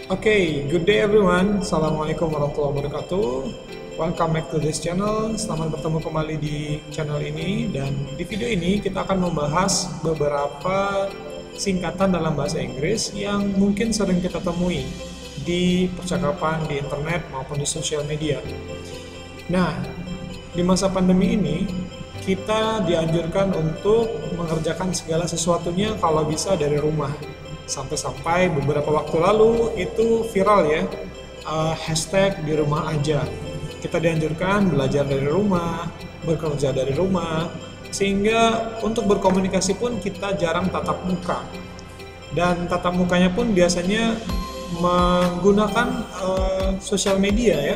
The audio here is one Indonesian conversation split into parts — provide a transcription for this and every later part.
Good day everyone. Assalamualaikum warahmatullahi wabarakatuh. Welcome back to this channel. Selamat bertemu kembali di channel ini. Dan di video ini kita akan membahas beberapa singkatan dalam bahasa Inggris yang mungkin sering kita temui di percakapan di internet maupun di sosial media. Nah, di masa pandemi ini kita dianjurkan untuk mengerjakan segala sesuatunya kalau bisa dari rumah. Sampai-sampai beberapa waktu lalu itu viral ya, hashtag di rumah aja. Kita dianjurkan belajar dari rumah, bekerja dari rumah, sehingga untuk berkomunikasi pun kita jarang tatap muka. Dan tatap mukanya pun biasanya menggunakan sosial media ya,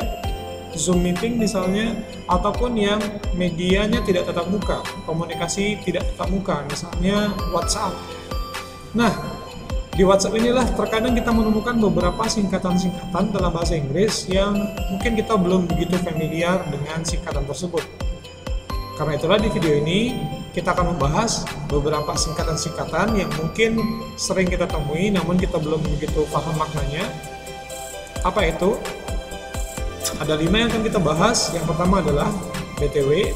Zoom meeting misalnya, ataupun yang medianya tidak tatap muka, komunikasi tidak tatap muka, misalnya WhatsApp. Nah, di WhatsApp inilah terkadang kita menemukan beberapa singkatan-singkatan dalam bahasa Inggris yang mungkin kita belum begitu familiar dengan singkatan tersebut. Karena itulah di video ini kita akan membahas beberapa singkatan-singkatan yang mungkin sering kita temui namun kita belum begitu paham maknanya. Apa itu? Ada 5 yang akan kita bahas. Yang pertama adalah BTW,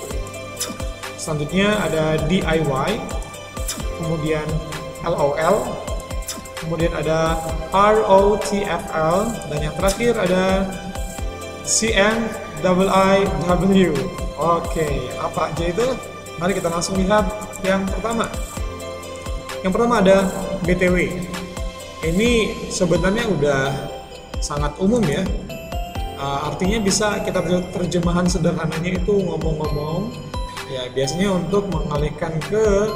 selanjutnya ada DIY, kemudian LOL, kemudian ada ROTFL, dan yang terakhir ada CNIIW. Oke, apa aja itu? Mari kita langsung lihat yang pertama. Yang pertama ada BTW. Ini sebenarnya udah sangat umum ya. Artinya bisa kita terjemahan sederhananya itu ngomong-ngomong. Ya, biasanya untuk mengalihkan ke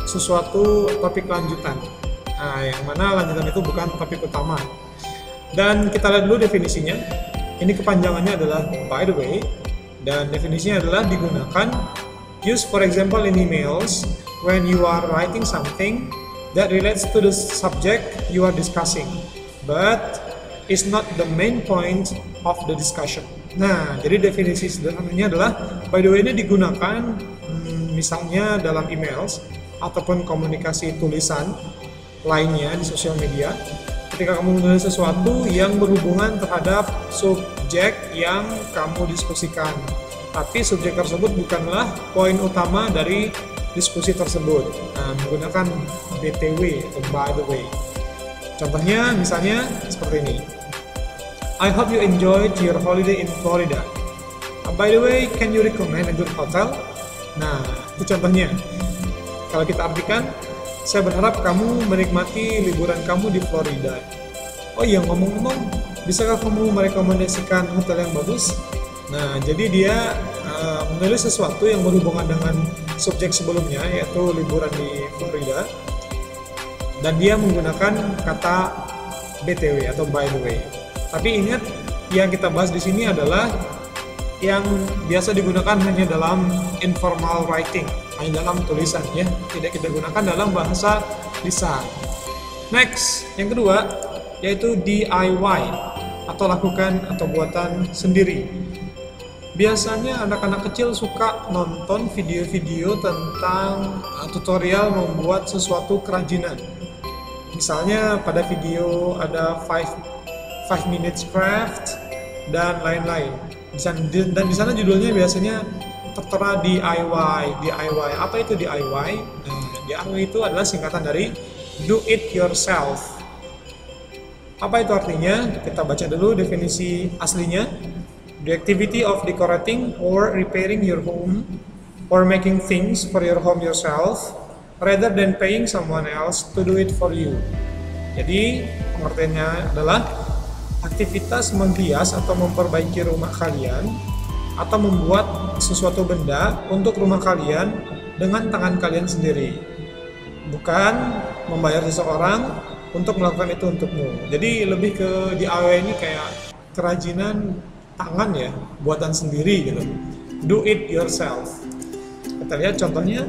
sesuatu topik lanjutan. Nah, yang mana lanjutan itu bukan topik utama. Dan kita lihat dulu definisinya. Ini kepanjangannya adalah by the way, dan definisinya adalah digunakan use for example in emails when you are writing something that relates to the subject you are discussing but is not the main point of the discussion. Nah, jadi definisi sederhananya adalah by the way ini digunakan misalnya dalam emails ataupun komunikasi tulisan lainnya di sosial media, ketika kamu menulis sesuatu yang berhubungan terhadap subjek yang kamu diskusikan, tapi subjek tersebut bukanlah poin utama dari diskusi tersebut. Nah, menggunakan BTW atau by the way. Contohnya misalnya seperti ini. I hope you enjoyed your holiday in Florida. By the way, can you recommend a good hotel? Nah, itu contohnya. Kalau kita artikan, saya berharap kamu menikmati liburan kamu di Florida. Oh iya, ngomong-ngomong, bisakah kamu merekomendasikan hotel yang bagus? Nah, jadi dia menulis sesuatu yang berhubungan dengan subjek sebelumnya, yaitu liburan di Florida. Dan dia menggunakan kata BTW atau by the way. Tapi ingat, yang kita bahas di sini adalah yang biasa digunakan hanya dalam informal writing, hanya dalam tulisan ya, tidak kita gunakan dalam bahasa lisan. Next, yang kedua yaitu DIY atau lakukan atau buatan sendiri. Biasanya anak-anak kecil suka nonton video-video tentang tutorial membuat sesuatu kerajinan. Misalnya pada video ada 5 minutes craft dan lain-lain. Dan di sana judulnya biasanya tertera DIY. Apa itu DIY? Nah, DIY itu adalah singkatan dari do it yourself. Apa itu artinya? Kita baca dulu definisi aslinya. The activity of decorating or repairing your home or making things for your home yourself rather than paying someone else to do it for you. Jadi pengertiannya adalah aktivitas menghias atau memperbaiki rumah kalian atau membuat sesuatu benda untuk rumah kalian dengan tangan kalian sendiri, bukan membayar seseorang untuk melakukan itu untukmu. Jadi lebih ke DIY ini kayak kerajinan tangan ya, buatan sendiri gitu. Do it yourself. Kita lihat contohnya.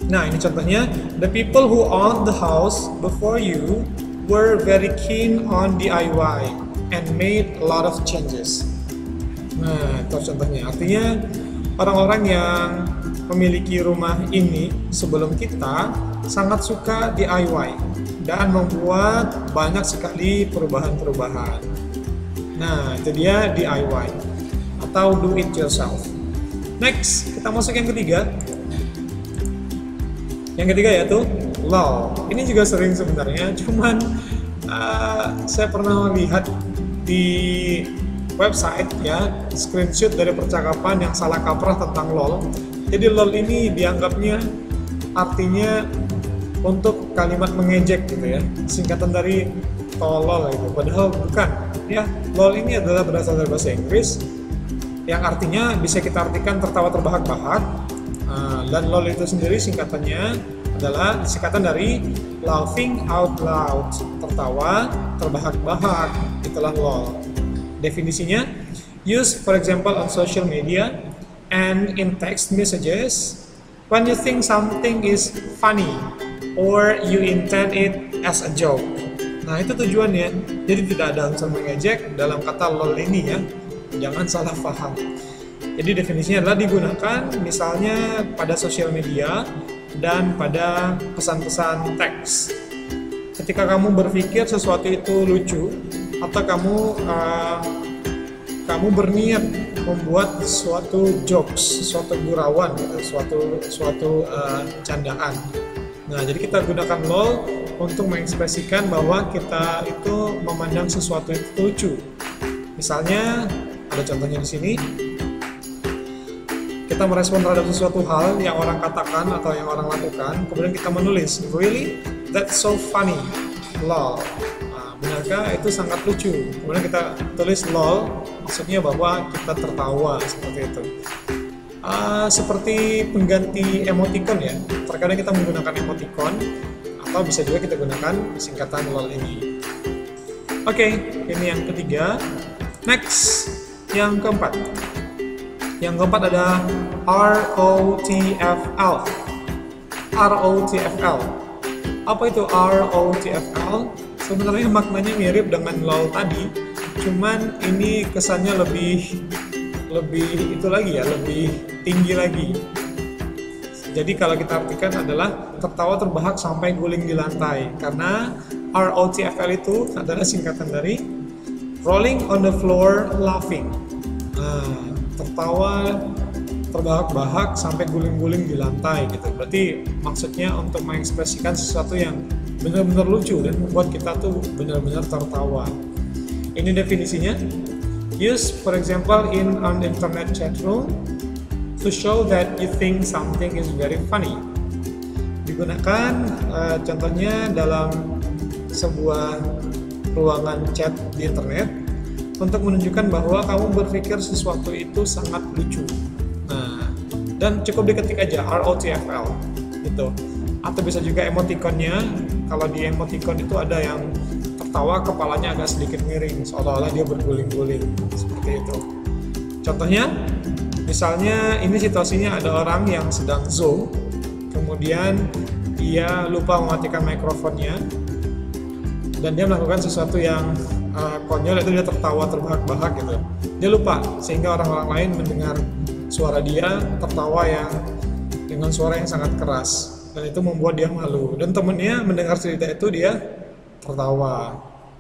Nah, ini contohnya. The people who owned the house before you were very keen on DIY and made a lot of changes. Nah, itu contohnya. Artinya orang-orang yang memiliki rumah ini sebelum kita sangat suka DIY dan membuat banyak sekali perubahan-perubahan. Nah, itu dia DIY atau do it yourself. Next, kita masuk yang ketiga. Yang ketiga yaitu LOL. Ini juga sering sebenarnya, cuman saya pernah lihat di website ya screenshot dari percakapan yang salah kaprah tentang LOL. Jadi LOL ini dianggapnya artinya untuk kalimat mengejek gitu ya, singkatan dari tolol itu. Padahal bukan ya. LOL ini adalah berasal dari bahasa Inggris yang artinya bisa kita artikan tertawa terbahak-bahak. Dan LOL itu sendiri singkatannya adalah singkatan dari laughing out loud, tertawa terbahak-bahak, itulah LOL. Definisinya, use for example on social media and in text messages when you think something is funny or you intend it as a joke. Nah, itu tujuannya. Jadi tidak ada unsur mengejek dalam kata LOL ini ya. Jangan salah paham. Jadi definisinya adalah digunakan misalnya pada sosial media dan pada pesan-pesan teks. Ketika kamu berpikir sesuatu itu lucu atau kamu berniat membuat suatu jokes, suatu gurauan, suatu candaan. Nah, jadi kita gunakan LOL untuk mengekspresikan bahwa kita itu memandang sesuatu itu lucu. Misalnya ada contohnya di sini. Kita merespon terhadap sesuatu hal yang orang katakan atau yang orang lakukan, kemudian kita menulis, really? That's so funny. LOL. Nah, benarkah itu sangat lucu? Kemudian kita tulis LOL, maksudnya bahwa kita tertawa seperti itu. Seperti pengganti emoticon ya. Terkadang kita menggunakan emoticon atau bisa juga kita gunakan singkatan LOL ini. Oke, ini yang ketiga. Next, yang keempat. Yang keempat ada ROTFL. ROTFL. Apa itu ROTFL? Sebenarnya maknanya mirip dengan LOL tadi, cuman ini kesannya lebih itu lagi ya, lebih tinggi lagi. Jadi kalau kita artikan adalah tertawa terbahak sampai guling di lantai, karena ROTFL itu adalah singkatan dari rolling on the floor laughing. Nah, tertawa terbahak-bahak sampai guling-guling di lantai gitu. Berarti maksudnya untuk mengekspresikan sesuatu yang benar-benar lucu dan membuat kita tuh benar-benar tertawa. Ini definisinya. Use for example in an internet chat room to show that you think something is very funny. Digunakan contohnya dalam sebuah ruangan chat di internet untuk menunjukkan bahwa kamu berpikir sesuatu itu sangat lucu. Nah, dan cukup diketik aja ROTFL gitu. Atau bisa juga emoticonnya. Kalau di emoticon itu ada yang tertawa kepalanya agak sedikit miring, seolah-olah dia berguling-guling seperti itu. Contohnya, misalnya ini situasinya ada orang yang sedang Zoom, kemudian dia lupa mematikan mikrofonnya dan dia melakukan sesuatu yang konyol, itu dia tertawa terbahak-bahak gitu. Dia lupa, sehingga orang-orang lain mendengar suara dia tertawa yang dengan suara yang sangat keras, dan itu membuat dia malu. Dan temennya mendengar cerita itu, dia tertawa,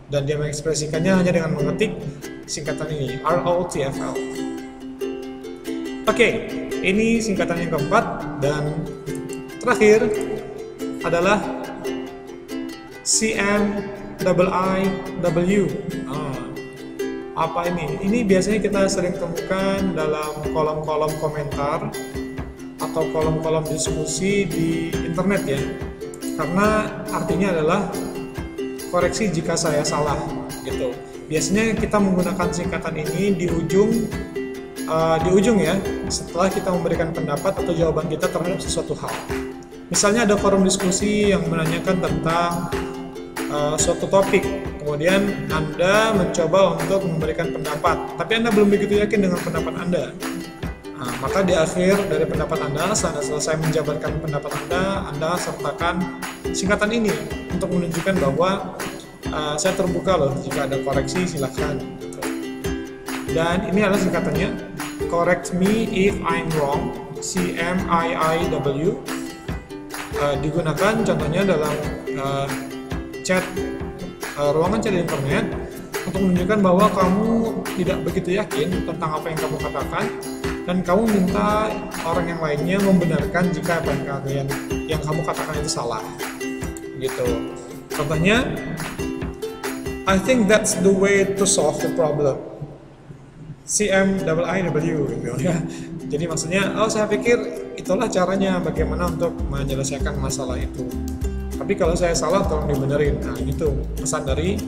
dan dia mengekspresikannya hanya dengan mengetik singkatan ini, ROTFL. Oke, ini singkatan yang keempat, dan terakhir adalah CMIIW. Apa ini? Ini biasanya kita sering temukan dalam kolom-kolom komentar atau kolom-kolom diskusi di internet ya. Karena artinya adalah koreksi jika saya salah gitu. Biasanya kita menggunakan singkatan ini di ujung ya, setelah kita memberikan pendapat atau jawaban kita terhadap sesuatu hal. Misalnya ada forum diskusi yang menanyakan tentang suatu topik, kemudian Anda mencoba untuk memberikan pendapat, tapi Anda belum begitu yakin dengan pendapat Anda. Nah, maka di akhir dari pendapat Anda, setelah selesai menjabarkan pendapat Anda sertakan singkatan ini untuk menunjukkan bahwa saya terbuka loh, jika ada koreksi silakan. Dan ini adalah singkatannya, correct me if I'm wrong, CMIIW. Digunakan contohnya dalam chat ruangan chat di internet untuk menunjukkan bahwa kamu tidak begitu yakin tentang apa yang kamu katakan, dan kamu minta orang yang lainnya membenarkan jika apa yang kamu katakan itu salah gitu. Contohnya, I think that's the way to solve the problem. CMIIW gitu ya. Jadi maksudnya, saya pikir itulah caranya bagaimana untuk menyelesaikan masalah itu. Tapi kalau saya salah tolong dibenerin. Nah, itu pesan dari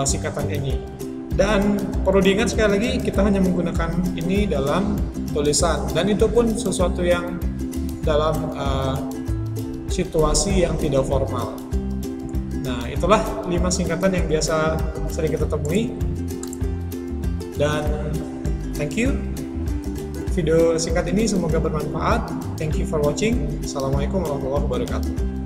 singkatan ini. Dan perlu diingat sekali lagi, kita hanya menggunakan ini dalam tulisan, dan itu pun sesuatu yang dalam situasi yang tidak formal. Nah, itulah 5 singkatan yang biasa sering kita temui. Dan thank you. Video singkat ini semoga bermanfaat. Thank you for watching. Assalamualaikum warahmatullahi wabarakatuh.